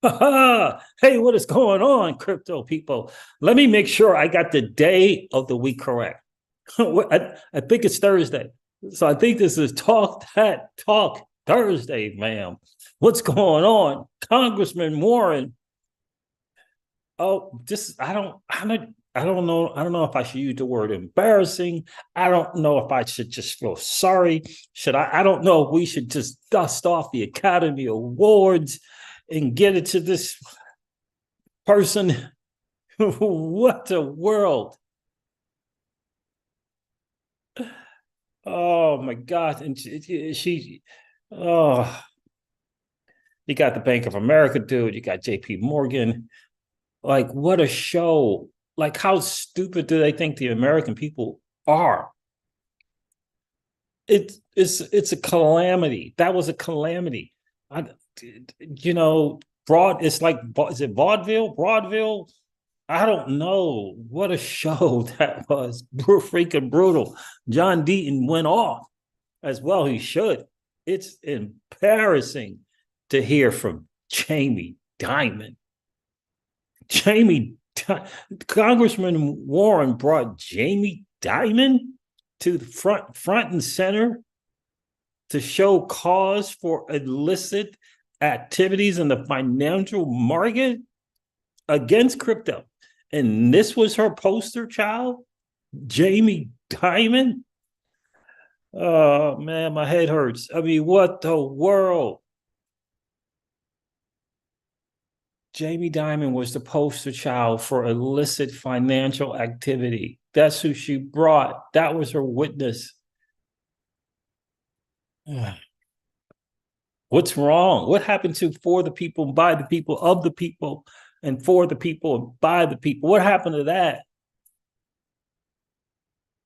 Hey, what is going on, crypto people? Let me make sure I got the day of the week correct. I think it's Thursday. So I think this is Talk That Talk Thursday, ma'am. What's going on? Congressman Warren. Oh, this I don't know. I don't know if I should use the word embarrassing. I don't know if I should just feel sorry. Should I don't know if we should just dust off the Academy Awards and get it to this person. What a world. Oh my God. And oh, you got the Bank of America dude, you got JP Morgan. Like, what a show. Like, how stupid do they think the American people are? It's a calamity. That was a calamity. I, it's like, is it vaudeville? Broadville? I don't know. What a show that was. Freaking brutal. John Deaton went off as well. He should. It's embarrassing to hear from Jamie Dimon. Jamie, Congressman Warren brought Jamie Dimon to the front and center to show cause for illicit activities in the financial market against crypto. And this was her poster child, Jamie Dimon. Oh man, my head hurts. I mean, what the world? Jamie Dimon was the poster child for illicit financial activity. That's who she brought. That was her witness. What's wrong? What happened to for the people, by the people, of the people, and for the people, and by the people? What happened to that?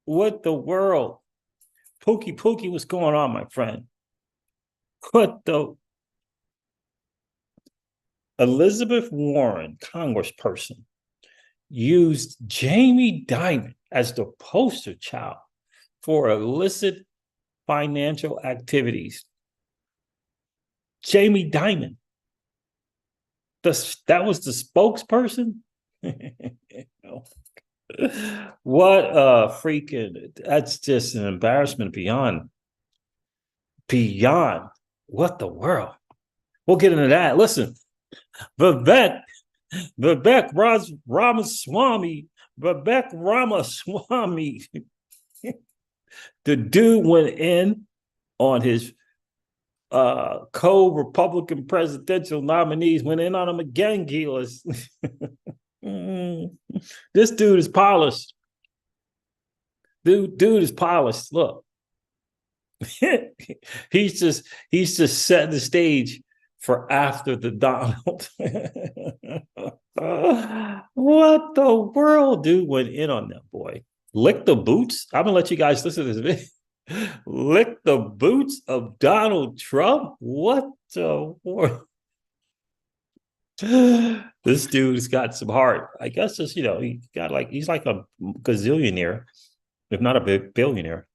What the world? Pookie, what's going on, my friend? What the? Elizabeth Warren, congressperson, used Jamie Dimon as the poster child for illicit financial activities. Jamie Dimon. That was the spokesperson? What a freaking, that's just an embarrassment beyond what the world. We'll get into that. Listen, Vivek Ramaswamy, Vivek Ramaswamy, the dude went in on his co-Republican presidential nominees, went in on them again, Gilas. This dude is polished. Dude is polished. Look. he's just setting the stage for after the Donald. What the world, dude went in on that boy. Lick the boots. I'm gonna let you guys listen to this video. Lick the boots of Donald Trump. What the world? This dude's got some heart. I guess just he got he's like a gazillionaire, if not a billionaire.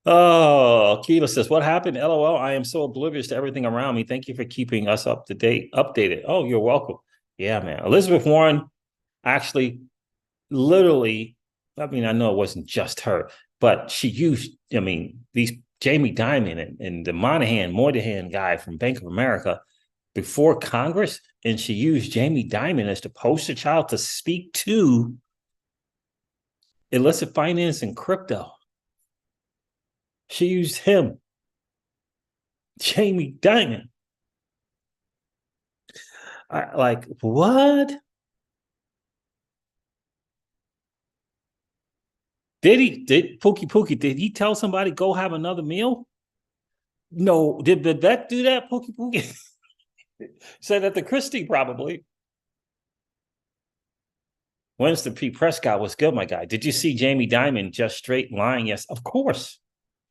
Oh, Kiva says, what happened? LOL. I am so oblivious to everything around me. Thank you for keeping us updated. Oh, you're welcome. Yeah, man. Elizabeth Warren actually literally, I mean, I know it wasn't just her, but she used, these Jamie Dimon and the Moynihan guy from Bank of America before Congress, and she used Jamie Dimon as the poster child to speak to illicit finance and crypto. She used him, Jamie Dimon. Like, what? Did Pookie, did he tell somebody go have another meal? No, did Vivek do that, Pookie? Said that to Christie, probably. Winston P. Prescott was good, my guy. Did you see Jamie Dimon just straight lying? Yes, of course.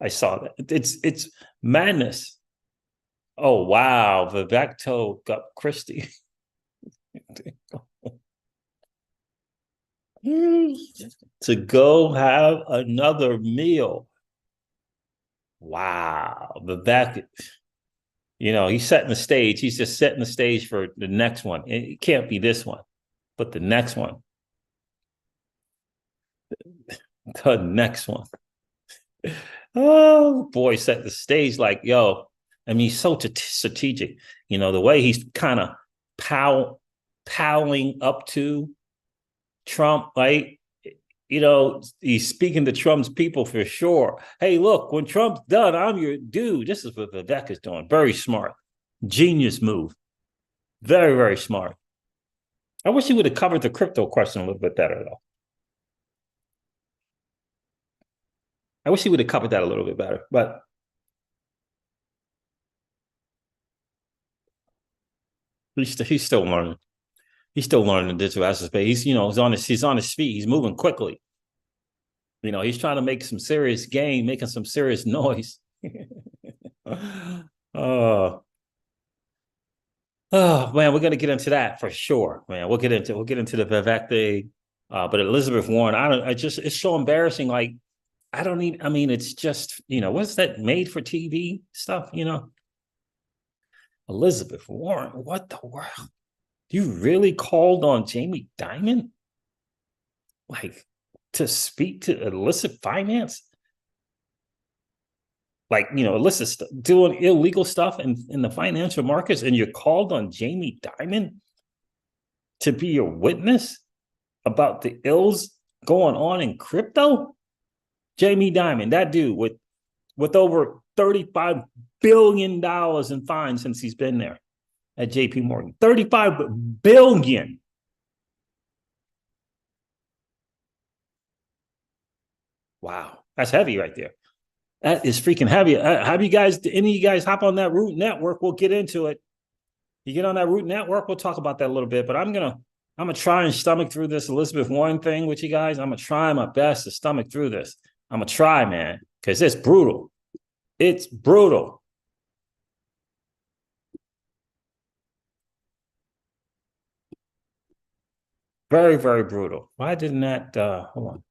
I saw that. It's madness. Oh wow, Vivek told Christie to go have another meal. Wow, Vivek. He's setting the stage. He's just setting the stage for the next one. It can't be this one, but the next one. The next one. Oh boy, set the stage like, yo. I mean, he's so strategic. The way he's kind of palling up to Trump, right? He's speaking to Trump's people for sure. Hey, look, when Trump's done, I'm your dude. This is what Vivek is doing. Very smart. Genius move. Very, very smart. I wish he would have covered the crypto question a little bit better, though. I wish he would have covered that a little bit better, but he's still learning. He's still learning the digital asset space. He's he's on his feet. He's moving quickly. He's trying to make some serious gain, making some serious noise. Oh man, we're gonna get into that for sure, man. We'll get into the Vivek thing. But Elizabeth Warren, it's so embarrassing. Like, I don't even, I mean, it's just, what's that made for TV stuff, Elizabeth Warren, what the world? You really called on Jamie Dimon? Like, to speak to illicit finance? Like, illicit doing illegal stuff in the financial markets, and you called on Jamie Dimon to be your witness about the ills going on in crypto? Jamie Dimon, that dude with over $35 billion in fines since he's been there at JP Morgan. $35 billion. Wow, that's heavy right there. That is freaking heavy. Have you guys, any of you guys hop on that Root Network? We'll get into it. You get on that Root Network, we'll talk about that a little bit, but I'm gonna try and stomach through this Elizabeth Warren thing with you guys. I'm gonna try my best to stomach through this. I'm gonna try, man, because it's brutal. It's brutal. Very, very brutal. Why didn't that hold on?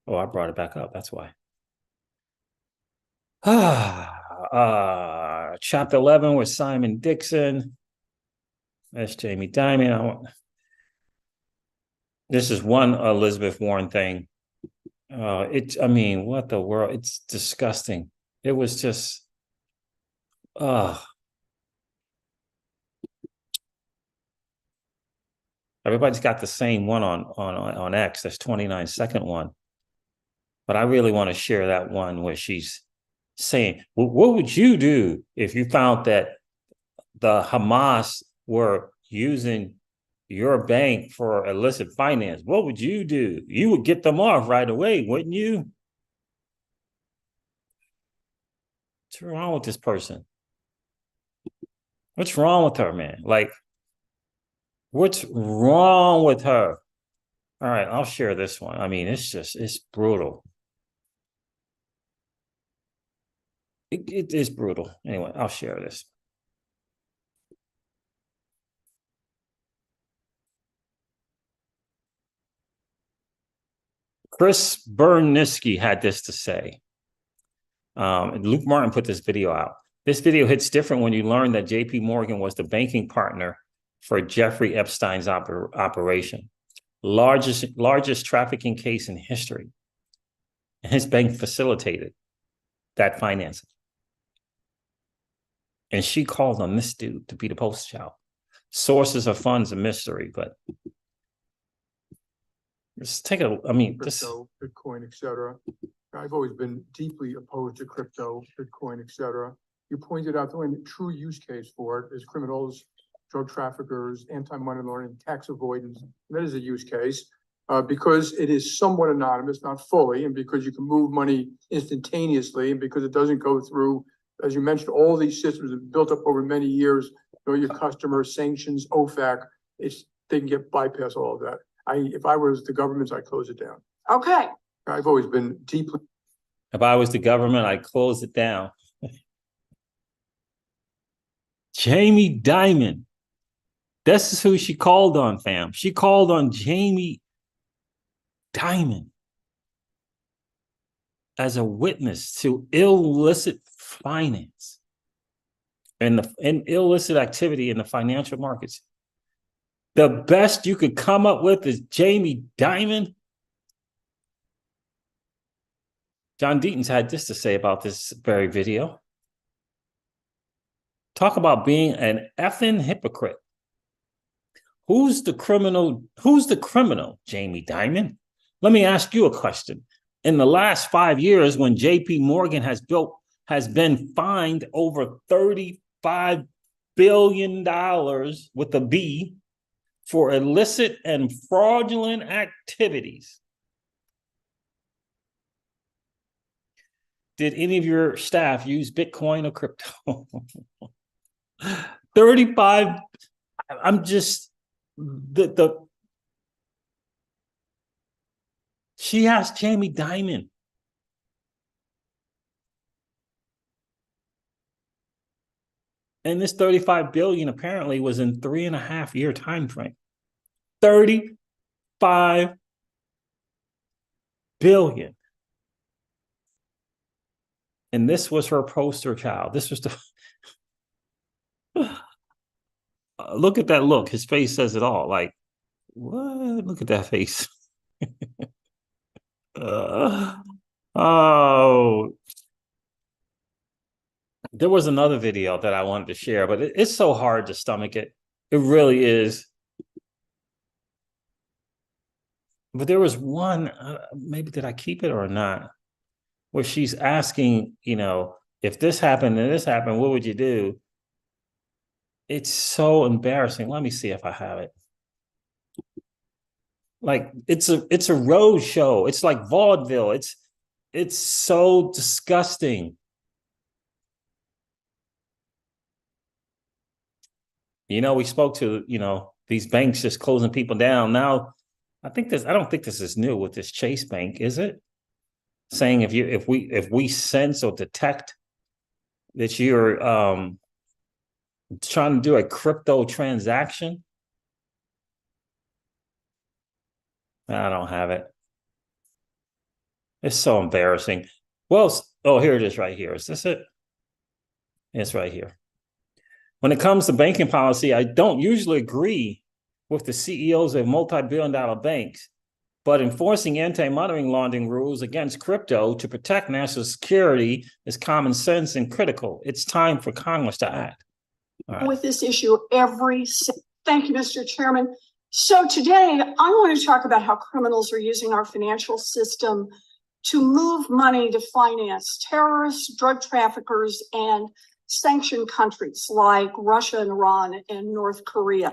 Oh, I brought it back up. That's why. Chapter 11 with Simon Dixon. That's Jamie Dimon. This is one Elizabeth Warren thing. I mean, what the world? It's disgusting. It was just, everybody's got the same one on X. That's 29-second one. But I really want to share that one where she's saying, well, what would you do if you found that the Hamas were using your bank for illicit finance? What would you do? You would get them off right away, wouldn't you? What's wrong with this person? What's wrong with her, man? Like, what's wrong with her? All right, I'll share this one. I mean, it's brutal. It is brutal. Anyway, I'll share this. Chris Berniski had this to say. Luke Martin put this video out. This video hits different when you learn that JP Morgan was the banking partner for Jeffrey Epstein's operation. Largest trafficking case in history. And his bank facilitated that financing. And she called on this dude to be the poster child. Sources of funds a mystery, but just take a, I mean, crypto, Bitcoin, etc. I've always been deeply opposed to crypto, Bitcoin, etc. You pointed out the only true use case for it is criminals, drug traffickers, anti-money laundering, tax avoidance. That is a use case because it is somewhat anonymous, not fully, and because you can move money instantaneously, and because it doesn't go through, as you mentioned, all these systems have built up over many years. Your customers, sanctions, OFAC, they can get bypass all of that. If I was the government, I'd close it down. Okay. I've always been deeply. If I was the government, I'd close it down. Jamie Dimon. This is who she called on, fam. She called on Jamie Dimon as a witness to illicit finance. and illicit activity in the financial markets. The best you could come up with is Jamie Dimon. John Deaton's had this to say about this very video. Talk about being an effing hypocrite. Who's the criminal? Who's the criminal, Jamie Dimon? Let me ask you a question. In the last 5 years, when JP Morgan has been fined over $35 billion with a B for illicit and fraudulent activities, did any of your staff use Bitcoin or crypto? 35. I'm just she asked Jamie Dimon. And this 35 billion apparently was in 3.5 year time frame. 35 billion. And this was her poster child. This was the look at that look. His face says it all. Like, what? Look at that face. Oh, there was another video that I wanted to share, but it's so hard to stomach it. It really is. But there was one, maybe did I keep it or not, where she's asking, if this happened and this happened, what would you do? It's so embarrassing. Let me see if I have it. Like it's a road show. It's like vaudeville. It's so disgusting. We spoke to, these banks just closing people down. Now, I don't think this is new with this Chase Bank, is it? Saying if we sense or detect that you're trying to do a crypto transaction. I don't have it. It's so embarrassing. Well, oh, here it is right here. Is this it? It's right here. When it comes to banking policy, I don't usually agree with the CEOs of multi-billion-dollar banks, but enforcing anti-money laundering rules against crypto to protect national security is common sense and critical. It's time for Congress to act. Right. With this issue thank you, Mr. Chairman. So today I want to talk about how criminals are using our financial system to move money to finance terrorists, drug traffickers, and sanctioned countries like Russia and Iran and North Korea.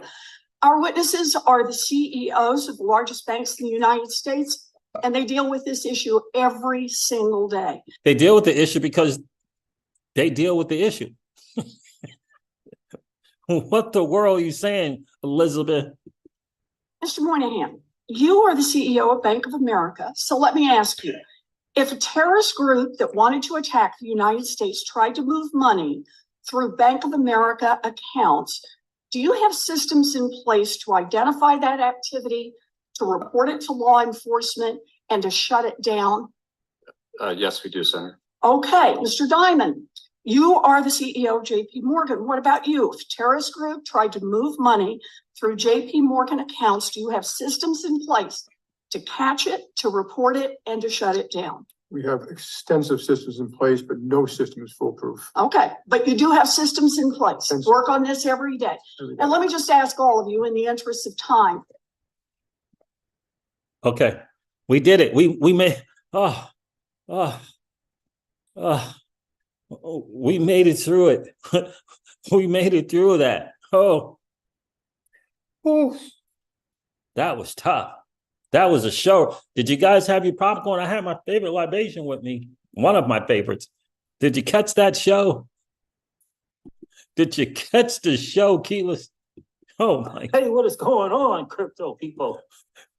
Our witnesses are the CEOs of the largest banks in the United States, and they deal with this issue every single day. They deal with the issue because they deal with the issue. What the world are you saying, Elizabeth? Mr. Moynihan, you are the CEO of Bank of America, so let me ask you, if a terrorist group that wanted to attack the United States tried to move money through Bank of America accounts, do you have systems in place to identify that activity, to report it to law enforcement, and to shut it down? Yes, we do, Senator. Okay, Mr. Dimon, you are the CEO of JP Morgan. What about you? If a terrorist group tried to move money through JP Morgan accounts, do you have systems in place to catch it, to report it, and to shut it down? We have extensive systems in place, but no system is foolproof. Okay, but you do have systems in place. Work on this every day. And let me just ask all of you in the interest of time. Okay, we did it. We made, we made it through it. We made it through that. Oh, that was tough. That was a show. Did you guys have your popcorn? I had my favorite libation with me. One of my favorites. Did you catch that show? Did you catch the show, Keyless? Oh my. Hey, what is going on, crypto people?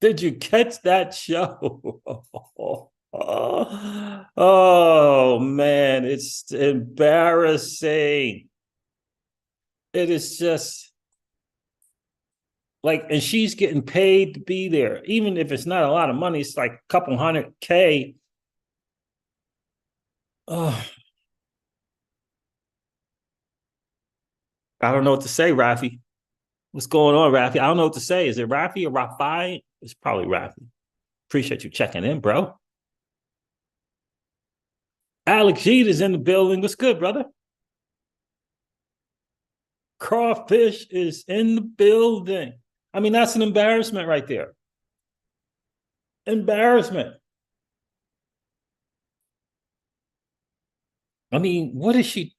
Did you catch that show? Oh man, it's embarrassing. It is just like, and she's getting paid to be there. Even if it's not a lot of money, it's like a couple $100K. Oh. I don't know what to say, Rafi. What's going on, Rafi? I don't know what to say. Is it Rafi or Rafi? It's probably Rafi. Appreciate you checking in, bro. Alex Jeet is in the building. What's good, brother? Crawfish is in the building. I mean, that's an embarrassment right there. Embarrassment. I mean, what is she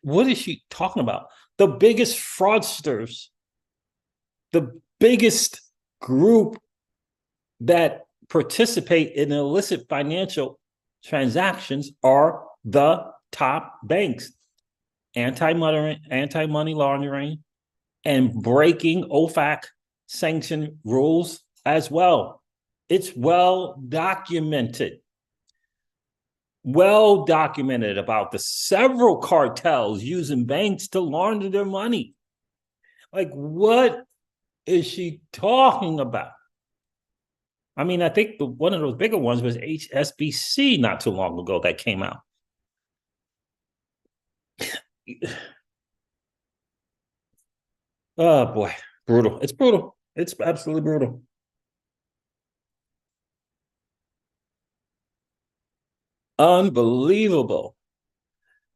talking about? The biggest fraudsters, the biggest group that participate in illicit financial transactions are the top banks. Anti-money laundering, and breaking OFAC sanction rules as well. It's well documented about the several cartels using banks to launder their money. Like, what is she talking about? I mean, I think one of those bigger ones was HSBC not too long ago that came out. Oh boy, brutal. It's brutal. It's absolutely brutal. Unbelievable.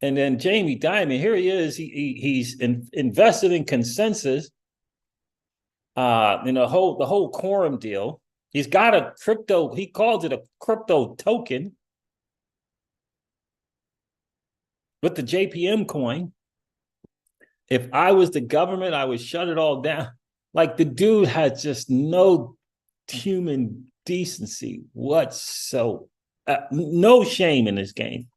And then Jamie Dimon, here he is. He's invested in Consensus. The whole quorum deal. He's got a crypto. He calls it a crypto token with the JPM coin. If I was the government, I would shut it all down. Like, the dude had just no human decency whatsoever. No shame in this game.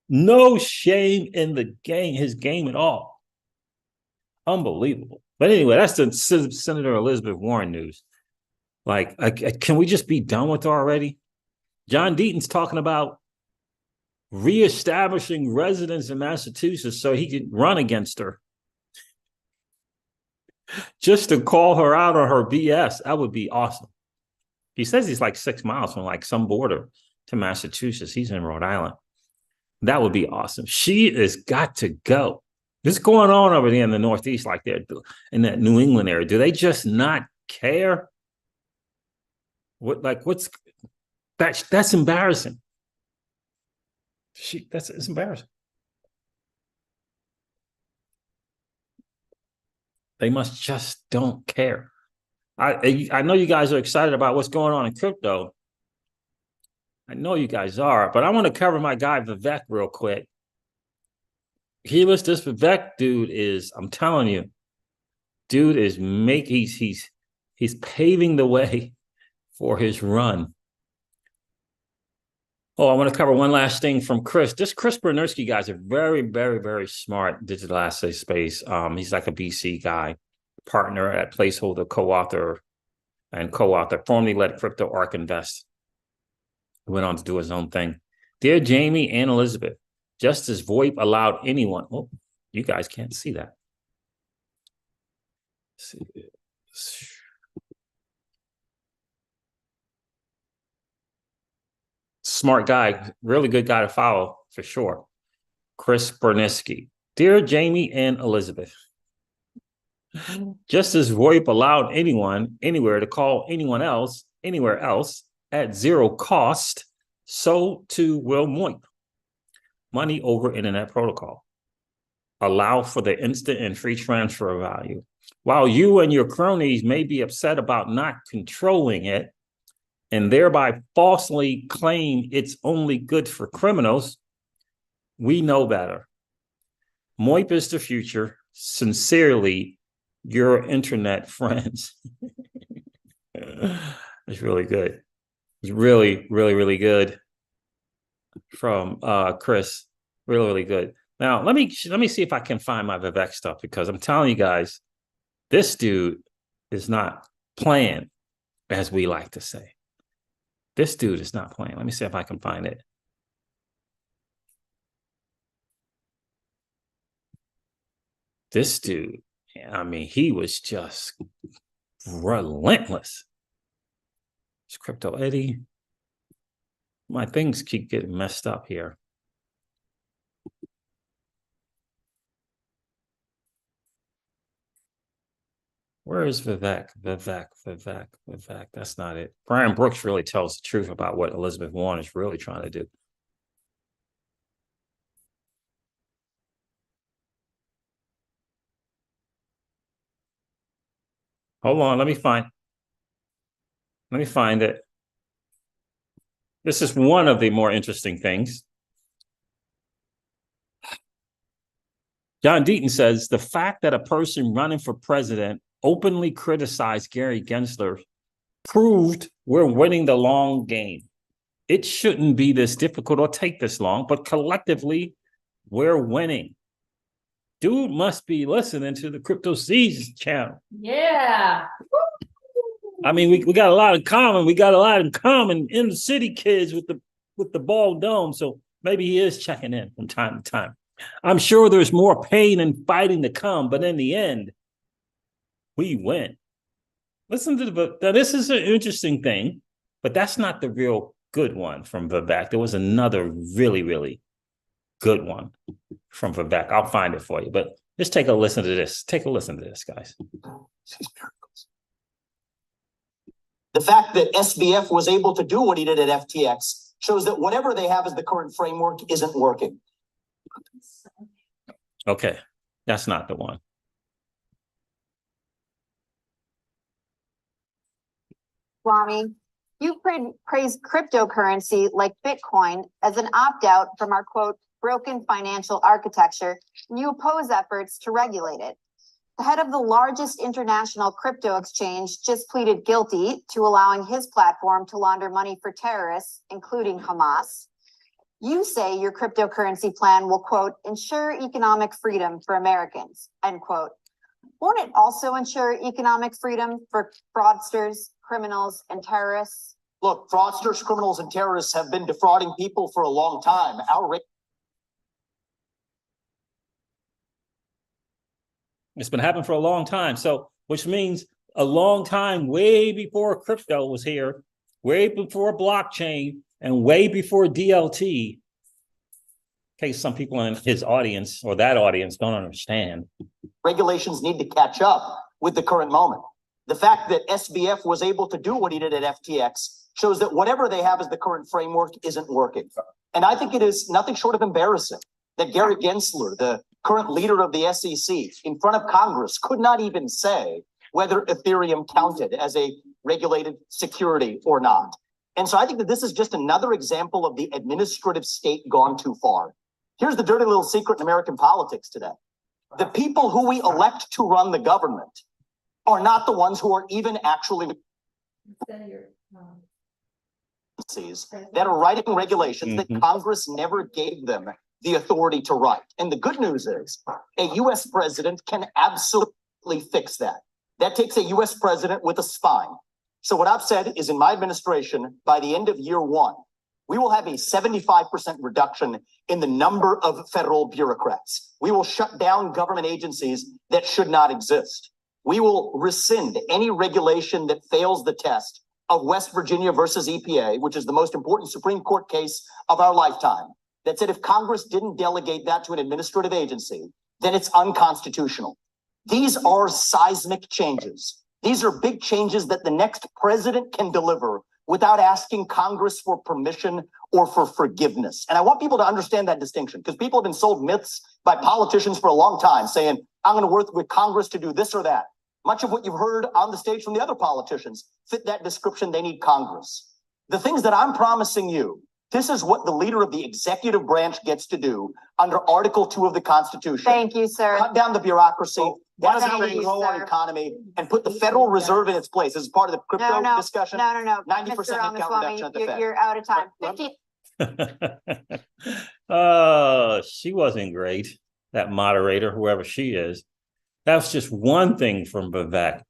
No shame in the game, his game at all. Unbelievable. But anyway, that's the Senator Elizabeth Warren news. Like, can we just be done with her already? John Deaton's talking about reestablishing residence in Massachusetts so he could run against her. Just to call her out on her BS, that would be awesome. He says he's like 6 miles from like some border to Massachusetts. He's in Rhode Island. That would be awesome. She has got to go. What's going on over there in the Northeast, like there in that New England area? Do they just not care? That's embarrassing. It's embarrassing. They must just don't care. I know you guys are excited about what's going on in crypto. I know you guys are, but I want to cover my guy Vivek real quick. This Vivek dude is, I'm telling you, dude is he's paving the way for his run. Oh, I want to cover one last thing from Chris. This Chris Bernersky guy is a very, very, very smart digital asset space. He's like a BC guy, partner at Placeholder, co-author, formerly led Crypto Arc Invest. Went on to do his own thing. Dear Jamie and Elizabeth, just as VoIP allowed anyone, oh, you guys can't see that. Let's see. Smart guy, really good guy to follow for sure. Chris Berneski. Dear Jamie and Elizabeth, just as VoIP allowed anyone, anywhere to call anyone else, anywhere else at zero cost, so too will VoIP. Money over internet protocol. Allow for the instant and free transfer of value. While you and your cronies may be upset about not controlling it, and thereby falsely claim it's only good for criminals, we know better. MOIP is the future. Sincerely, your internet friends. It's really good. It's really, really, really good from Chris. Really, really good. Now, let me see if I can find my Vivek stuff, because I'm telling you guys, this dude is not playing, as we like to say. This dude is not playing. Let me see if I can find it. This dude, I mean, he was just relentless. It's Crypto Eddie. My things keep getting messed up here. Where is Vivek? Vivek. That's not it. Brian Brooks really tells the truth about what Elizabeth Warren is really trying to do. Hold on, let me find it. This is one of the more interesting things. John Deaton says the fact that a person running for president openly criticized Gary Gensler proved we're winning the long game. It shouldn't be this difficult or take this long, but collectively, we're winning. Dude must be listening to the Crypto Seas channel. Yeah. I mean, we got a lot in common. We got a lot in common in the city kids with the bald dome. So maybe he is checking in from time to time. I'm sure there's more pain and fighting to come, but in the end, we win. Listen to now this is an interesting thing, but that's not the real good one from Vivek. There was another really, really good one from Vivek. I'll find it for you, but just take a listen to this. Take a listen to this, guys. The fact that SBF was able to do what he did at FTX shows that whatever they have as the current framework isn't working. Okay, that's not the one. Rami, you praised cryptocurrency like Bitcoin as an opt-out from our, quote, broken financial architecture, and you oppose efforts to regulate it. The head of the largest international crypto exchange just pleaded guilty to allowing his platform to launder money for terrorists, including Hamas. You say your cryptocurrency plan will, quote, ensure economic freedom for Americans, end quote. Won't it also ensure economic freedom for fraudsters, criminals, and terrorists? Look, fraudsters, criminals, and terrorists have been defrauding people for a long time. It's been happening for a long time. So, which means a long time, way before crypto was here, way before blockchain, and way before DLT. In case some people in his audience or that audience don't understand. Regulations need to catch up with the current moment. The fact that SBF was able to do what he did at FTX shows that whatever they have as the current framework isn't working. And I think it is nothing short of embarrassing that Gary Gensler, the current leader of the SEC, in front of Congress, could not even say whether Ethereum counted as a regulated security or not. And so I think that this is just another example of the administrative state gone too far. Here's the dirty little secret in American politics today. The people who we elect to run the government are not the ones who are even actually that are writing regulations that Congress never gave them the authority to write. And the good news is a US president can absolutely fix that. That takes a US president with a spine. So what I've said is in my administration, by the end of year one, we will have a 75% reduction in the number of federal bureaucrats. We will shut down government agencies that should not exist. We will rescind any regulation that fails the test of West Virginia versus EPA, which is the most important Supreme Court case of our lifetime, that said if Congress didn't delegate that to an administrative agency, then it's unconstitutional. These are seismic changes. These are big changes that the next president can deliver without asking Congress for permission or for forgiveness. And I want people to understand that distinction, because people have been sold myths by politicians for a long time saying, I'm going to work with Congress to do this or that. Much of what you've heard on the stage from the other politicians fit that description. They need Congress. The things that I'm promising you, this is what the leader of the executive branch gets to do under Article 2 of the Constitution. Thank you, sir. Cut down the bureaucracy. That's how we Thank you, grow our sir. economy and put the Federal Reserve in its place. This is part of the crypto discussion. No. 90% Mr. headcount Ramaswamy, reduction at the Fed. you're out of time. She wasn't great, that moderator, whoever she is. That's just one thing from Vivek.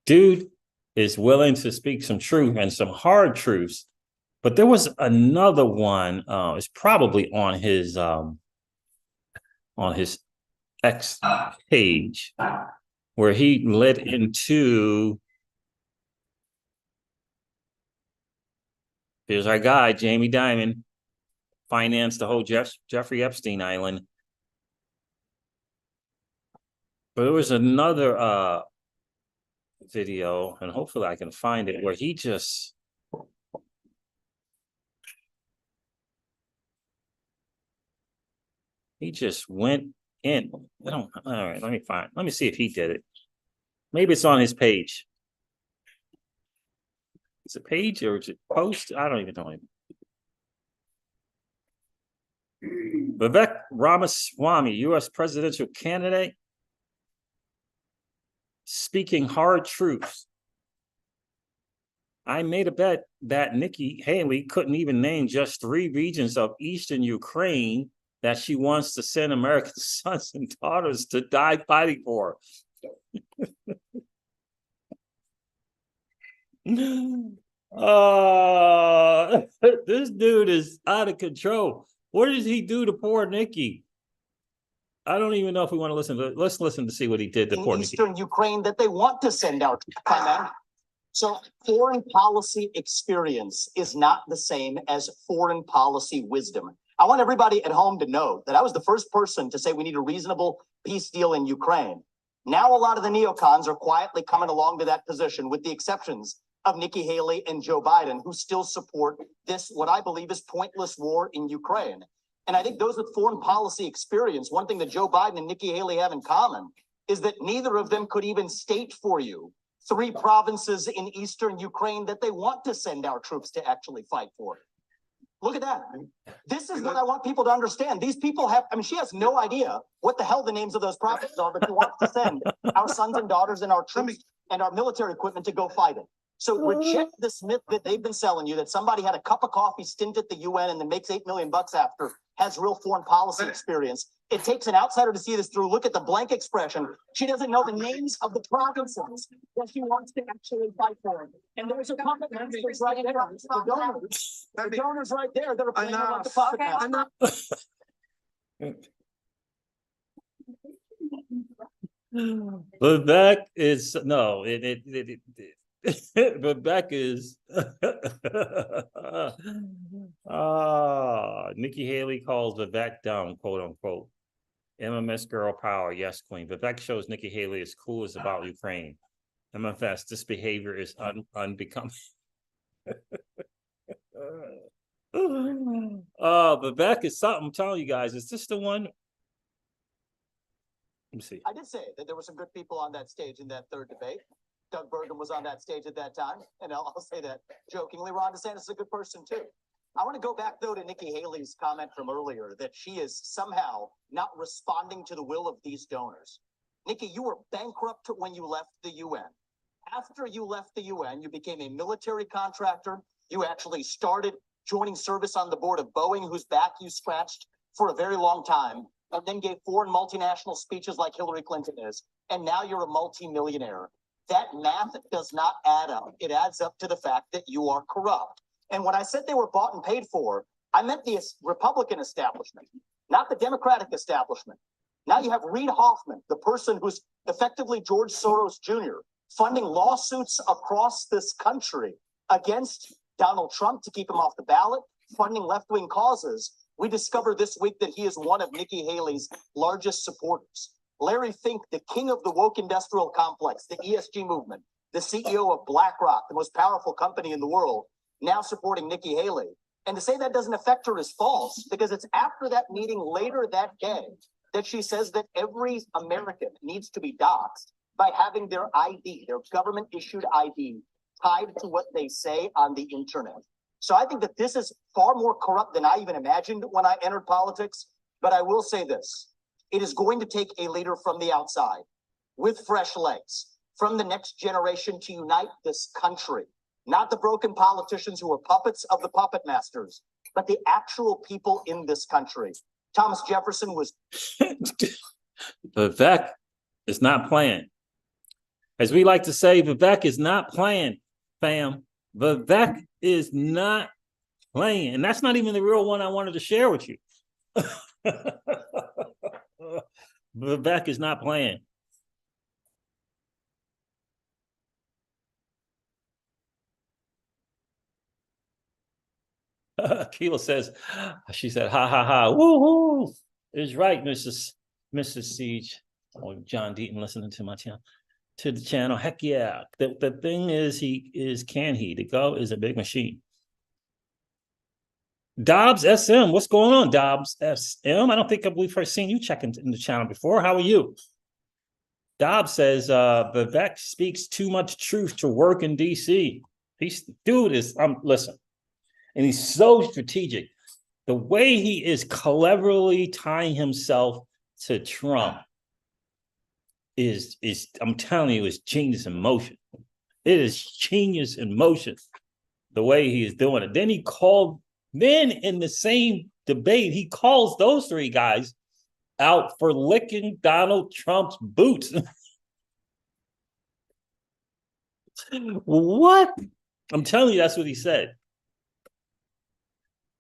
Dude is willing to speak some truth and some hard truths. But there was another one, it's probably on his X page, where he led into, here's our guy, Jamie Dimon, financed the whole Jeffrey Epstein Island. But there was another video, and hopefully I can find it, where he just went in. I don't, all right, let me see if he did it. Maybe it's on his page. It's a page or is it post? I don't even know him. Vivek Ramaswamy, U.S. presidential candidate, speaking hard truths. I made a bet that Nikki Haley couldn't even name just 3 regions of eastern Ukraine that she wants to send American sons and daughters to die fighting for. This dude is out of control. What did he do to poor Nikki? I don't even know if we want to listen to it. Let's listen to see what he did to poor Nikki. Eastern Ukraine that they want to send out. So foreign policy experience is not the same as foreign policy wisdom. I want everybody at home to know that I was the first person to say we need a reasonable peace deal in Ukraine. Now a lot of the neocons are quietly coming along to that position, with the exceptions of Nikki Haley and Joe Biden, who still support this, what I believe is pointless war in Ukraine. And I think those with foreign policy experience, one thing that Joe Biden and Nikki Haley have in common is that neither of them could even state for you 3 provinces in eastern Ukraine that they want to send our troops to actually fight for. Look at that. This is what I want people to understand. These people have, I mean, she has no idea what the hell the names of those provinces are, but she wants to send our sons and daughters and our troops and our military equipment to go fight it. So reject this myth that they've been selling you, that somebody had a cup of coffee stint at the UN and then makes $8 million after, has real foreign policy experience. It takes an outsider to see this through. Look at the blank expression. She doesn't know the names of the provinces that she wants to actually fight for. And there's a puppet masters right there. The donors right there that are playing like the puppet masters. Vivek is no, Vivek is Nikki Haley calls Vivek dumb, quote unquote. MMS girl power, yes, queen. Vivek shows Nikki Haley is cool as about Ukraine. MFS, this behavior is unbecoming. Vivek is something. I'm telling you guys, is this the one? Let me see. I did say that there were some good people on that stage in that third debate. Doug Burgum was on that stage at that time, and I'll say that jokingly. Ron DeSantis is a good person too. I want to go back though to Nikki Haley's comment from earlier that she is somehow not responding to the will of these donors. Nikki, you were bankrupt when you left the UN. After you left the UN, you became a military contractor. You actually started joining service on the board of Boeing, whose back you scratched for a very long time, and then gave foreign multinational speeches like Hillary Clinton is. And now you're a multimillionaire. That math does not add up. It adds up to the fact that you are corrupt. And when I said they were bought and paid for, I meant the Republican establishment, not the Democratic establishment. Now you have Reid Hoffman, the person who's effectively George Soros Jr., funding lawsuits across this country against Donald Trump to keep him off the ballot, funding left-wing causes. We discovered this week that he is one of Nikki Haley's largest supporters. Larry Fink, the king of the woke industrial complex, the ESG movement, the CEO of BlackRock, the most powerful company in the world, now supporting Nikki Haley. And to say that doesn't affect her is false, because it's after that meeting later that day that she says that every American needs to be doxxed by having their ID, their government-issued ID, tied to what they say on the internet. So I think that this is far more corrupt than I even imagined when I entered politics. But I will say this. It is going to take a leader from the outside with fresh legs from the next generation to unite this country, not the broken politicians who are puppets of the puppet masters, but the actual people in this country. Thomas Jefferson was. Vivek is not playing. As we like to say, Vivek is not playing, fam. Vivek is not playing. And that's not even the real one I wanted to share with you. Vivek is not playing. Keela says, she said, ha, ha, ha, woo-hoo. Is right, Mrs. Siege. Oh, John Deaton listening to my channel. to the channel. Heck yeah. The thing is, can he? The go is a big machine. Dobbs SM, what's going on, Dobbs SM? I don't think we've first seen you checking in the channel before. How are you? Dobbs says Vivek speaks too much truth to work in DC. Dude is listen, and he's so strategic. The way he is cleverly tying himself to Trump is I'm telling you, is genius in motion. It is genius in motion, the way he is doing it. Then in the same debate, he calls those three guys out for licking Donald Trump's boots. What? I'm telling you, that's what he said.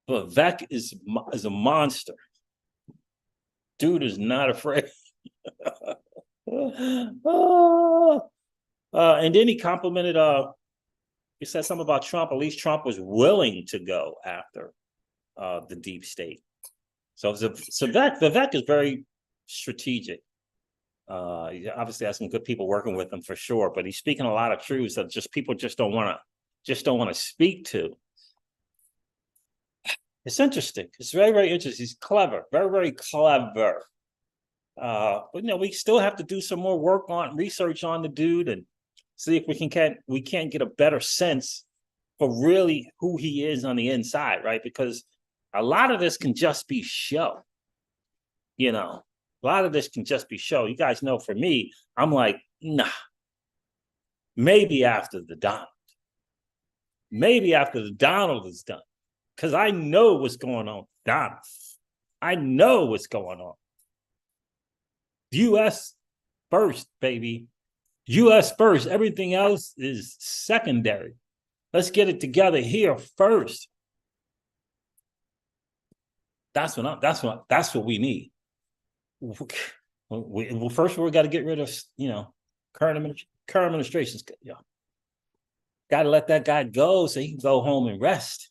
But Vivek is a monster. Dude is not afraid. And then he complimented, he said something about Trump. At least Trump was willing to go after the deep state. So Vivek is very strategic. He obviously has some good people working with him for sure, but he's speaking a lot of truths that people just don't want to speak to. It's interesting. It's very, very interesting. He's clever, very, very clever. But we still have to do some more work on research on the dude and see if we can't get a better sense for really who he is on the inside, right? Because a lot of this can just be show. A lot of this can just be show. You guys know, for me, I'm like, nah. Maybe after the Donald. Maybe after the Donald is done. Because I know what's going on, Donald. I know what's going on. U.S. first, baby. U.S. first. Everything else is secondary. Let's get it together here first. That's what we need. First we got to get rid of current administrations. Got to let that guy go so he can go home and rest.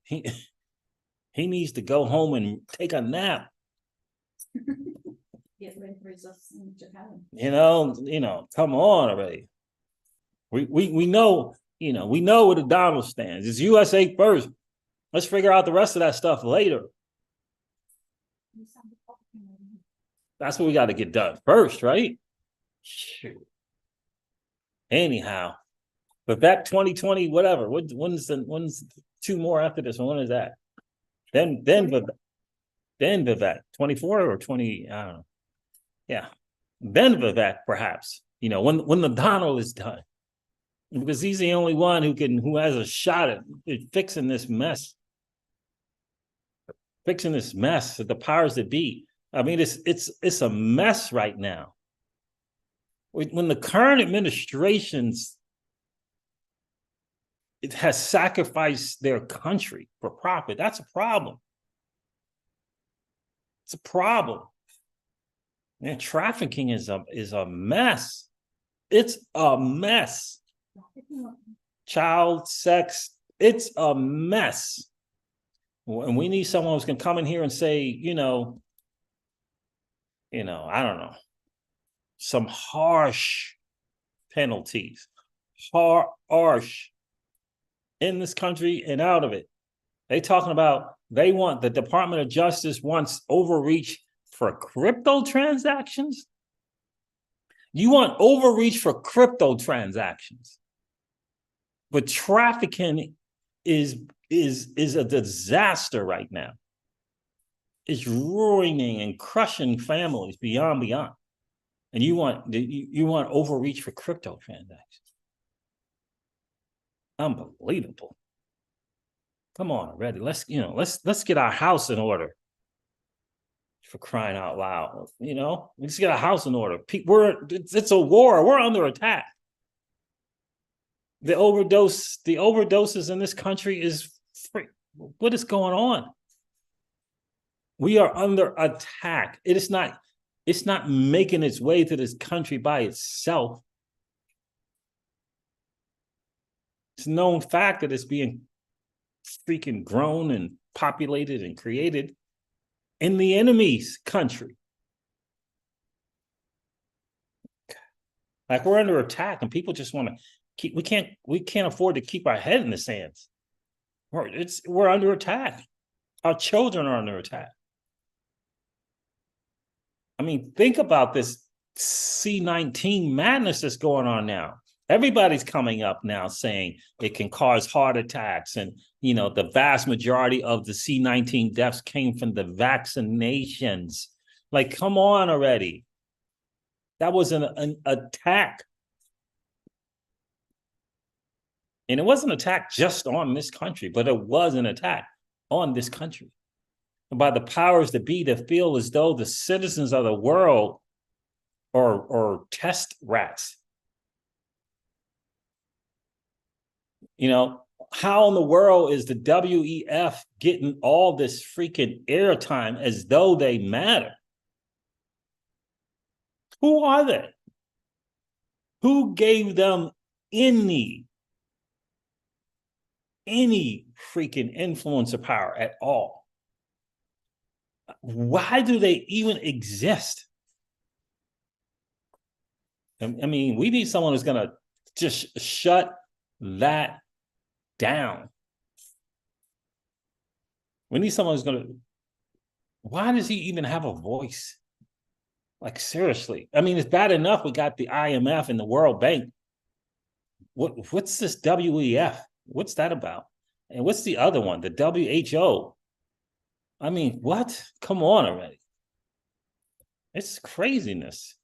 He needs to go home and take a nap. Get ready for results in Japan. Come on already. We know, we know where the Donald stands. It's USA first. Let's figure out the rest of that stuff later. That's what we got to get done first, right? Shoot. Anyhow, Vivek 2020, whatever. When's two more after this? When is that? Then Vivek 24 or 20. I don't know. Yeah, then Vivek perhaps. When the Donald is done, because he's the only one who has a shot at fixing this mess. Fixing this mess that the powers that be. I mean, it's a mess right now. When the current administrations has sacrificed their country for profit, that's a problem. It's a problem. Man, trafficking is a mess. It's a mess. Child sex, it's a mess. And we need someone who's going to come in here and say, I don't know, some harsh penalties, harsh in this country and out of it. They want the Department of Justice wants overreach for crypto transactions. You want overreach for crypto transactions, but trafficking is a disaster right now. It's ruining and crushing families beyond. And you want overreach for crypto transactions. Unbelievable. Come on already. Let's get our house in order. For crying out loud. Let's get our house in order. It's a war. We're under attack. The overdoses in this country is free. What is going on? We are under attack. It's not making its way to this country by itself. It's a known fact that it's being freaking grown and populated and created in the enemy's country. Like we're under attack and people just want to keep, we can't afford to keep our head in the sands. We're under attack. Our children are under attack. I mean, think about this C-19 madness that's going on now. Everybody's coming up now saying it can cause heart attacks. And, you know, the vast majority of the C-19 deaths came from the vaccinations. Like, come on already. That was an attack. And it wasn't an attack just on this country, but it was an attack on this country. And by the powers that be that feel as though the citizens of the world are test rats. You know, how in the world is the WEF getting all this freaking airtime as though they matter? Who are they? Who gave them any freaking influence or power at all? Why do they even exist? I mean, we need someone who's going to just shut that down. We need someone who's going to, why does he even have a voice? Like, seriously. I mean, it's bad enough we got the IMF and the World Bank. What's this WEF? What's that about? And what's the other one? The WHO. I mean, what? Come on already. It's craziness.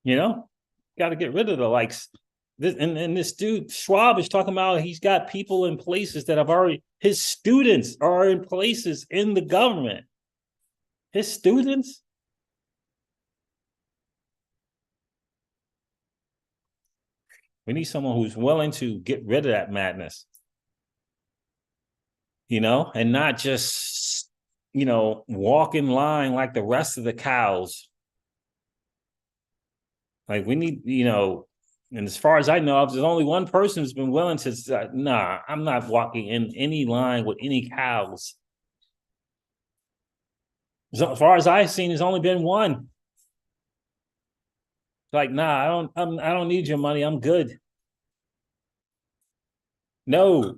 You know, got to get rid of the likes. And this dude, Schwab, is talking about he's got people in places that have already, his students are in places in the government. His students? We need someone who's willing to get rid of that madness. You know, and not just, you know, walk in line like the rest of the cows. Like we need, you know, and as far as I know, there's only one person who's been willing to say, nah, I'm not walking in any line with any cows. So as far as I've seen, there's only been one. Like, nah, I don't need your money. I'm good. No,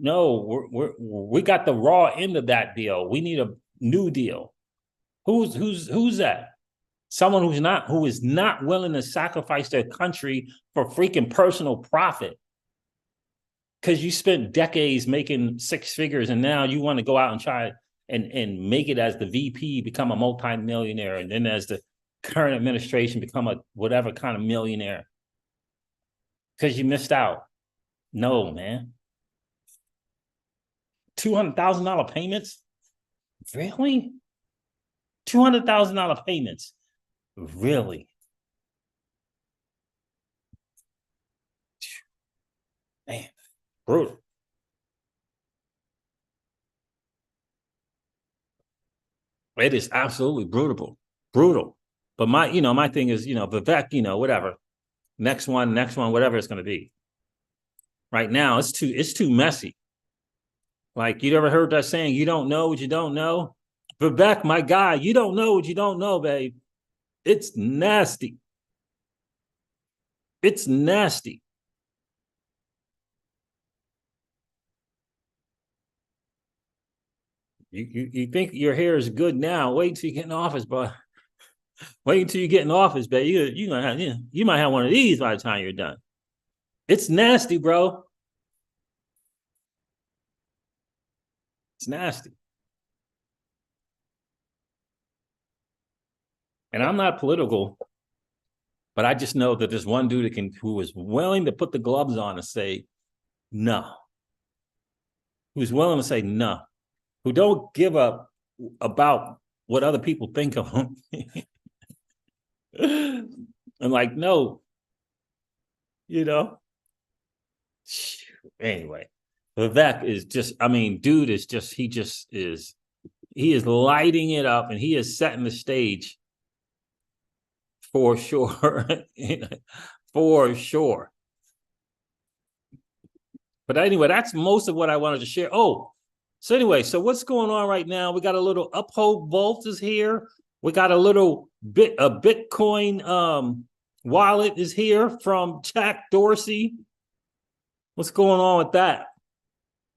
we got the raw end of that deal. We need a new deal. Who's that? Someone who is not willing to sacrifice their country for freaking personal profit. Because you spent decades making six figures and now you want to go out and try and make it as the VP, become a multimillionaire, and then as the current administration become a whatever kind of millionaire. Because you missed out. No, man. $200,000 payments? Really? $200,000 payments? Really? Man, brutal. It is absolutely brutal. But my thing is, Vivek, whatever. Next one, whatever it's going to be. Right now, it's too messy. Like, you ever heard that saying, you don't know what you don't know? Vivek, my guy, you don't know what you don't know, babe. It's nasty. It's nasty. You think your hair is good now? Wait till you get in office, but wait until you get in office, babe. You might have one of these by the time you're done. It's nasty, bro. It's nasty. And I'm not political, but I just know that there's one dude who is willing to put the gloves on and say no. Who's willing to say no. Who don't give up about what other people think of him. And like, no. Anyway, Vivek is just, dude is just, he is lighting it up and he is setting the stage for sure. For sure. But anyway, that's most of what I wanted to share. So what's going on right now? We got a little Uphold Vault is here. We got a little Bitcoin wallet is here from Jack Dorsey. What's going on with that?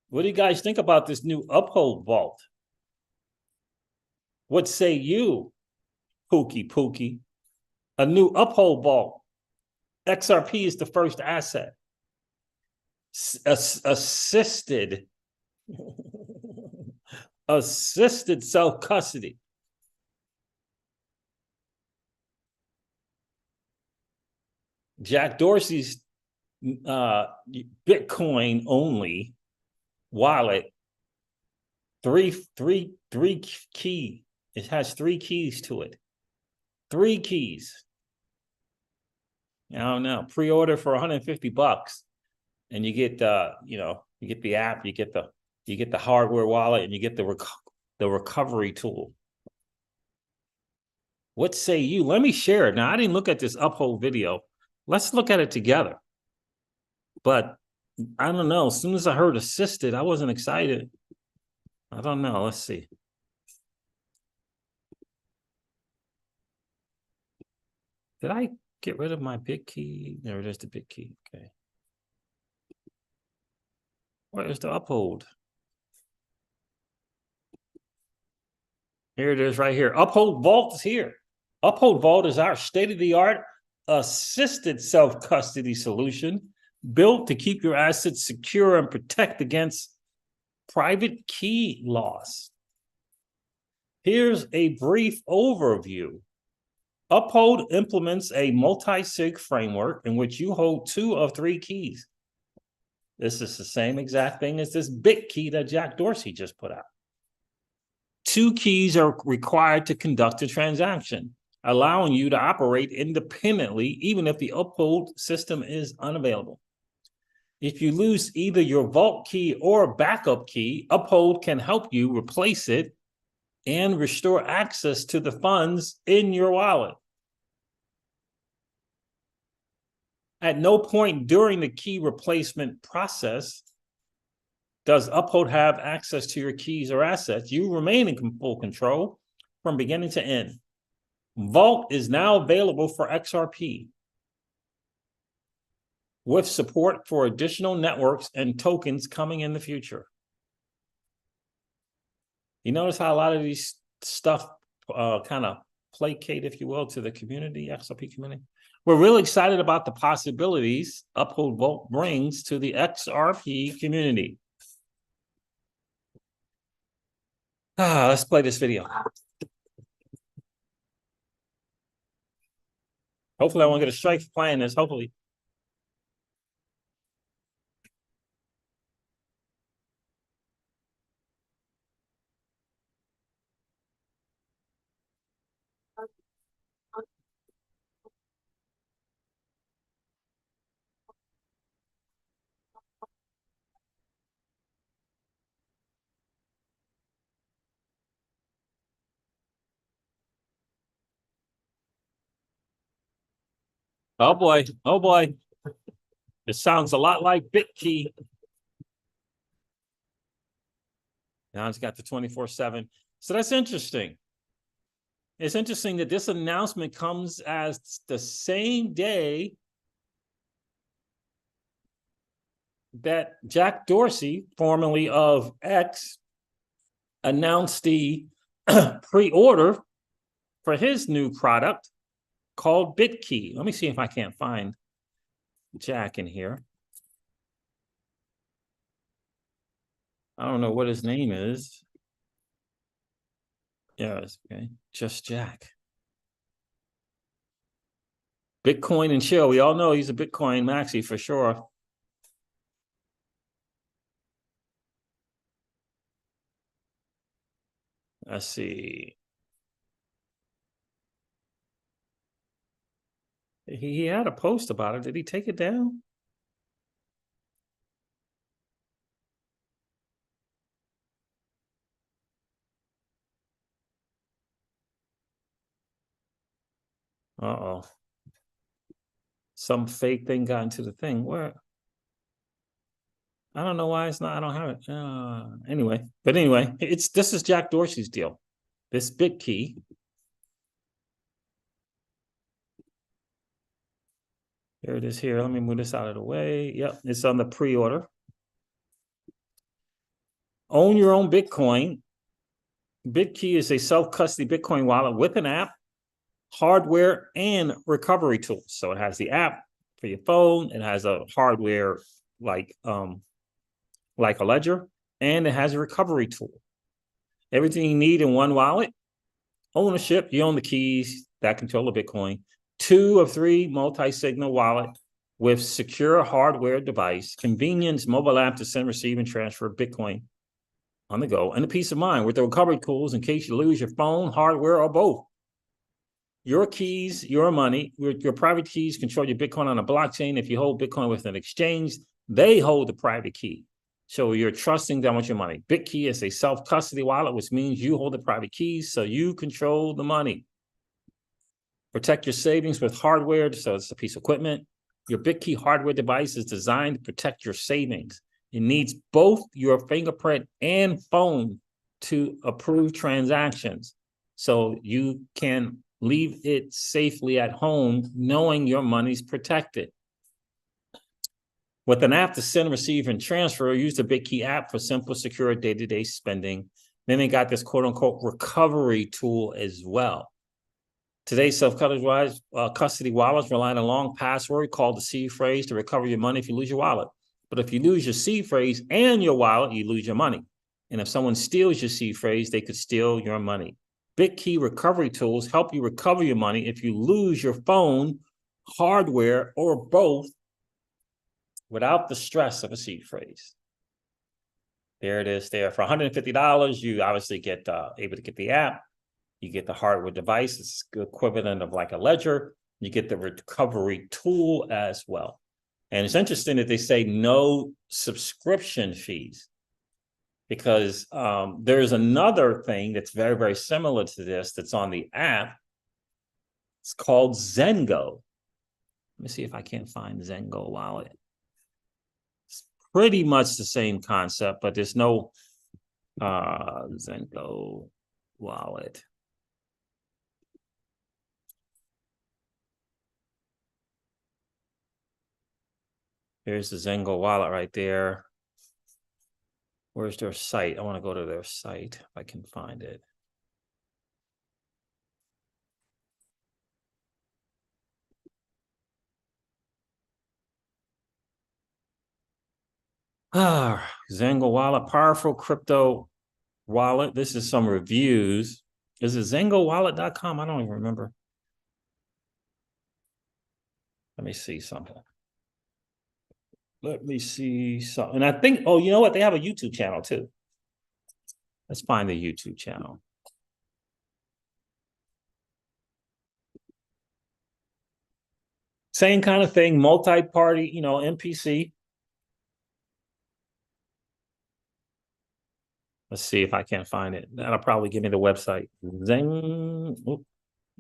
What do you guys think about this new Uphold vault? What say you, Pookie? A new Uphold vault. XRP is the first asset. Assisted self-custody. Jack Dorsey's Bitcoin only wallet, three key. It has 3 keys to it. 3 keys. I don't know. Pre-order for $150, and you get you get the app, you get the hardware wallet, and you get the recovery tool. What say you? Let me share it. Now, I didn't look at this Uphold video. Let's look at it together. But I don't know. As soon as I heard assisted, I wasn't excited. I don't know. Let's see. Did I get rid of my big key? There it is, the big key. Okay. Where is the Uphold? Here it is right here. Uphold Vault is here. Uphold Vault is our state-of-the-art assisted self-custody solution built to keep your assets secure and protect against private key loss. Here's a brief overview. Uphold implements a multi-sig framework in which you hold 2 of 3 keys. This is the same exact thing as this big key that Jack Dorsey just put out. 2 keys are required to conduct a transaction, allowing you to operate independently even if the Uphold system is unavailable. If you lose either your vault key or backup key, Uphold can help you replace it and restore access to the funds in your wallet. At no point during the key replacement process does Uphold have access to your keys or assets. You remain in full control from beginning to end. Vault is now available for XRP with support for additional networks and tokens coming in the future. You notice how a lot of these stuff kind of placate, if you will, to the community, XRP community? We're really excited about the possibilities Uphold Vault brings to the XRP community. Let's play this video. Hopefully I won't get a strike for playing this, hopefully. Oh boy, oh boy. It sounds a lot like BitKey. Now it's got the 24/7. So that's interesting. It's interesting that this announcement comes as the same day that Jack Dorsey, formerly of X, announced the pre-order for his new product called BitKey. Let me see if I can't find Jack in here. I don't know what his name is. Yes, okay. Just Jack. Bitcoin and chill. We all know he's a Bitcoin maxi for sure. Let's see. He had a post about it. Did he take it down? Uh-oh. Some fake thing got into the thing. Where? I don't know why it's not. I don't have it. Anyway, this is Jack Dorsey's deal. This BitKey. Here it is here. Let me move this out of the way. Yep, it's on the pre-order. Own your own Bitcoin. BitKey is a self-custody Bitcoin wallet with an app, hardware, and recovery tools. So it has the app for your phone. It has a hardware like a ledger, and it has a recovery tool. Everything you need in one wallet. Ownership, you own the keys that control the Bitcoin. 2 of 3 multi-signal wallet with secure hardware device, convenience mobile app to send, receive, and transfer Bitcoin on the go, and a peace of mind with the recovery tools in case you lose your phone, hardware, or both. Your keys, your money, your private keys control your Bitcoin on a blockchain. If you hold Bitcoin with an exchange, they hold the private key. So you're trusting them with your money. BitKey is a self-custody wallet, which means you hold the private keys, so you control the money. Protect your savings with hardware, so it's a piece of equipment. Your BitKey hardware device is designed to protect your savings. It needs both your fingerprint and phone to approve transactions. So you can leave it safely at home knowing your money's protected. With an app to send, receive, and transfer, use the BitKey app for simple, secure day-to-day spending. Then they got this quote-unquote recovery tool as well. Today's self-custody wallets rely on a long password called the seed phrase to recover your money if you lose your wallet. But if you lose your seed phrase and your wallet, you lose your money. And if someone steals your seed phrase, they could steal your money. BitKey recovery tools help you recover your money if you lose your phone, hardware, or both without the stress of a seed phrase. There it is there. For $150, you obviously get able to get the app. You get the hardware device. It's the equivalent of like a ledger. You get the recovery tool as well. And it's interesting that they say no subscription fees, because there's another thing that's very, very similar to this that's on the app. It's called Zengo. Let me see if I can't find Zengo wallet. It's pretty much the same concept, but there's no Zengo wallet. Here's the Zengo wallet right there. Where's their site? I want to go to their site if I can find it. Zengo wallet, powerful crypto wallet. This is some reviews. Is it zengowallet.com? I don't even remember. Let me see something. Let me see something. And I think, oh, you know what? They have a YouTube channel too. Let's find the YouTube channel. Same kind of thing, multi-party, NPC. Let's see if I can't find it. That'll probably give me the website.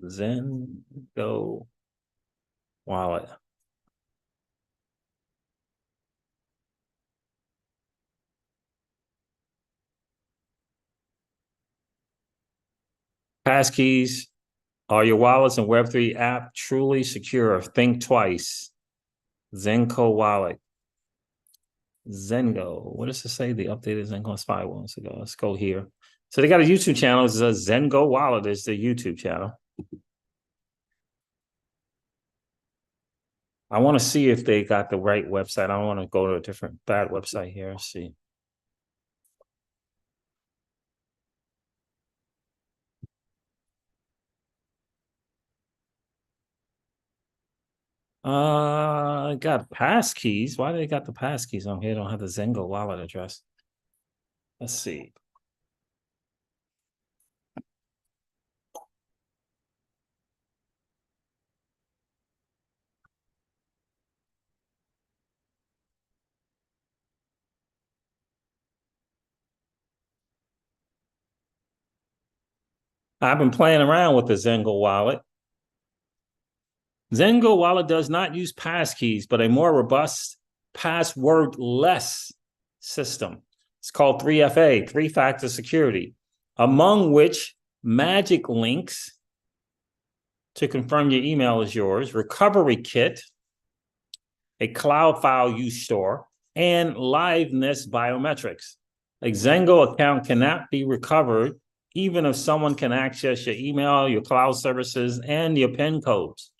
Zengo wallet. Passkeys. Are your wallets and Web3 app truly secure? Think twice. Zengo wallet. Zengo. What does it say? The updated Zengo 5 months ago. Let's go here. So they got a YouTube channel. It's a Zengo wallet. Is the YouTube channel. I want to see if they got the right website. I don't want to go to a different bad website here. Let's see. Got passkeys. Why do they got the passkeys on here? Don't have the Zengo wallet address. Let's see. I've been playing around with the Zengo wallet. Zengo wallet does not use passkeys, but a more robust password-less system. It's called 3FA, three-factor security, among which magic links to confirm your email is yours, recovery kit, a cloud file use store, and liveness biometrics. A Zengo account cannot be recovered even if someone can access your email, your cloud services, and your PIN codes.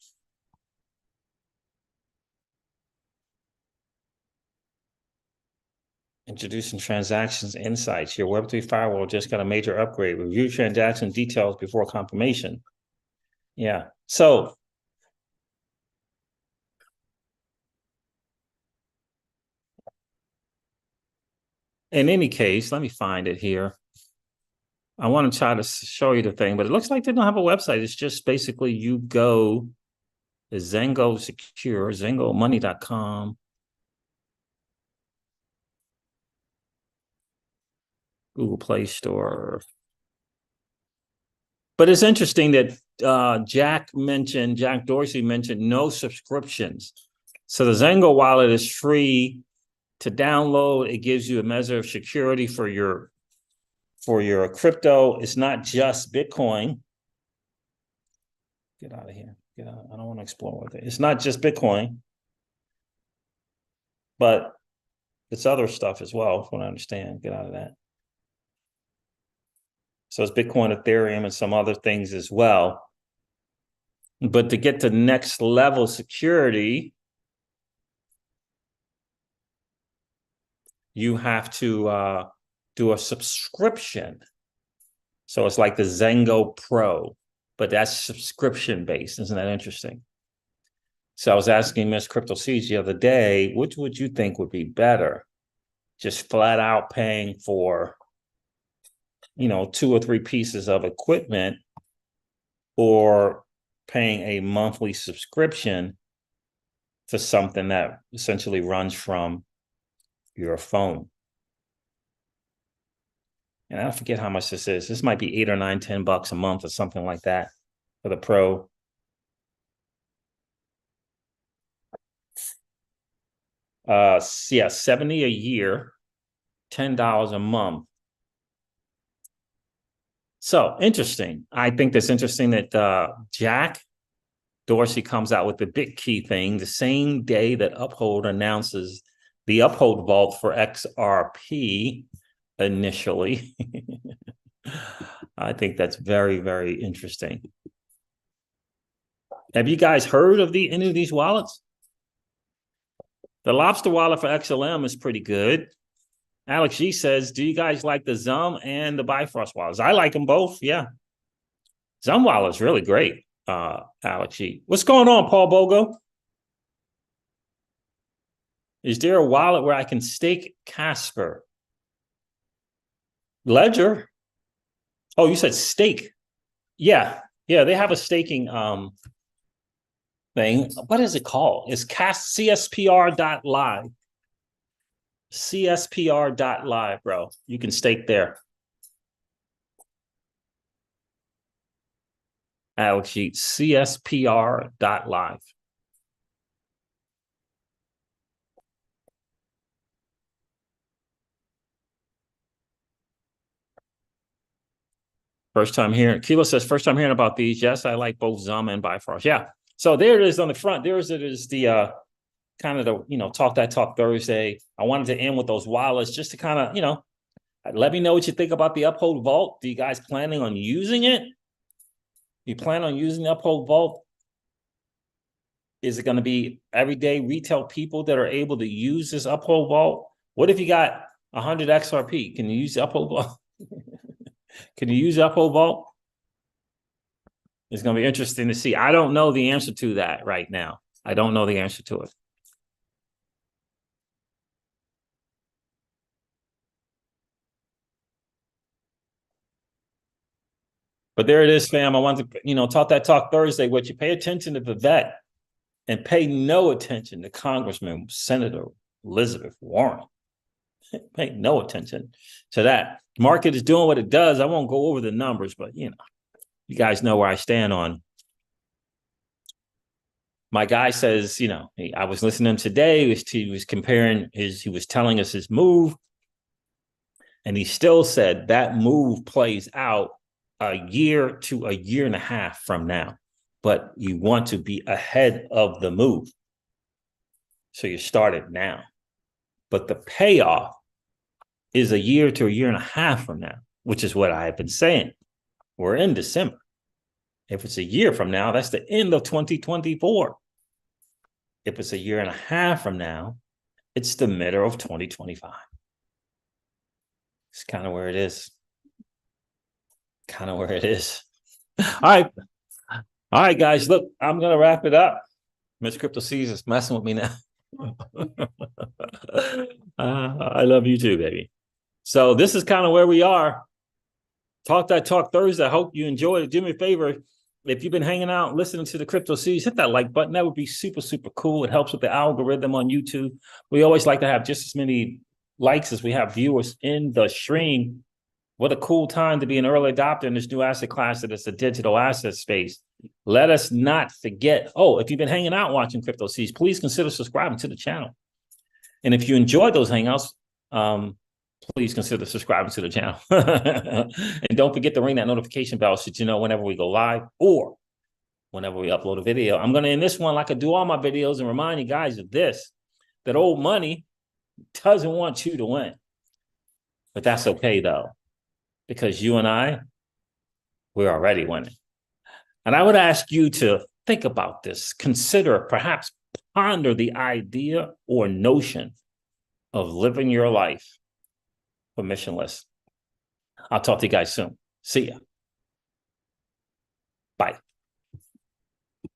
Introducing transactions insights. Your Web3 firewall just got a major upgrade. Review transaction details before confirmation. Yeah. So in any case, let me find it here. I want to try to show you the thing, but it looks like they don't have a website. It's just basically you go to Zengo Secure, ZengoMoney.com. Google Play Store. But it's interesting that Jack Dorsey mentioned no subscriptions. So the Zengo wallet is free to download. It gives you a measure of security for your crypto. It's not just Bitcoin. Get out of here. Get out. I don't want to explore with it. It's not just Bitcoin, but it's other stuff as well, from what I understand. Get out of that. So it's Bitcoin, Ethereum, and some other things as well. But to get to next level security, you have to do a subscription. So it's like the Zengo Pro, but that's subscription based. Isn't that interesting? So I was asking Miss Crypto Siege the other day, which would you think would be better? Just flat out paying for, 2 or 3 pieces of equipment, or paying a monthly subscription for something that essentially runs from your phone. And I forget how much this is. This might be $8 or $9, $10 a month or something like that for the Pro. Yeah, $70 a year, $10 a month. So interesting. I think that's interesting that Jack Dorsey comes out with the big key thing the same day that Uphold announces the Uphold Vault for XRP initially. I think that's very, very interesting. Have you guys heard of any of these wallets? The Lobster wallet for XLM is pretty good. Alex G says, do you guys like the Zum and the Bifrost wallets? I like them both, yeah. Zum wallet's really great, Alex G. What's going on, Paul Bogo? Is there a wallet where I can stake Casper? Ledger? Oh, you said stake. Yeah, they have a staking thing. What is it called? It's CSPR.live. CSPR.live, bro. You can stake there. Alex Sheet, CSPR.live. First time hearing, Kilo says, first time hearing about these. Yes, I like both Zum and Bifrost. Yeah. So there it is on the front. It is the kind of the, Talk That Talk Thursday. I wanted to end with those wallets just to kind of, let me know what you think about the Uphold Vault. Do you guys planning on using it? You plan on using the Uphold Vault? Is it going to be everyday retail people that are able to use this Uphold Vault? What if you got 100 XRP? Can you use the Uphold Vault? Can you use the Uphold Vault? It's going to be interesting to see. I don't know the answer to that right now. I don't know the answer to it. But there it is, fam. I want to, Talk That Talk Thursday. What you pay attention to Vivek and pay no attention to Congressman Senator Elizabeth Warren. Pay no attention to that. Market is doing what it does. I won't go over the numbers, but you guys know where I stand on. My guy says, I was listening to him today. He was comparing he was telling us his move. And he still said that move plays out a year to a year and a half from now. But you want to be ahead of the move. So you started now. But the payoff is a year to a year and a half from now, which is what I have been saying. We're in December. If it's a year from now, that's the end of 2024. If it's a year and a half from now, it's the middle of 2025. It's kind of where it is. Kind of where it is. All right. All right, guys. Look, I'm going to wrap it up. Miss Crypto C's is messing with me now. I love you too, baby. So this is kind of where we are. Talk That Talk Thursday. I hope you enjoyed it. Do me a favor. If you've been hanging out, listening to the Crypto C's, hit that like button. That would be super, super cool. It helps with the algorithm on YouTube. We always like to have just as many likes as we have viewers in the stream. What a cool time to be an early adopter in this new asset class that is the digital asset space. Let us not forget. Oh, if you've been hanging out watching Crypto C's, please consider subscribing to the channel. And if you enjoyed those hangouts, please consider subscribing to the channel. And don't forget to ring that notification bell so you know whenever we go live or whenever we upload a video. I'm going to end this one like I do all my videos and remind you guys of this, that old money doesn't want you to win. But that's okay, though, because you and I, we're already winning. And I would ask you to think about this, consider, perhaps ponder the idea or notion of living your life permissionless. I'll talk to you guys soon. See ya. Bye.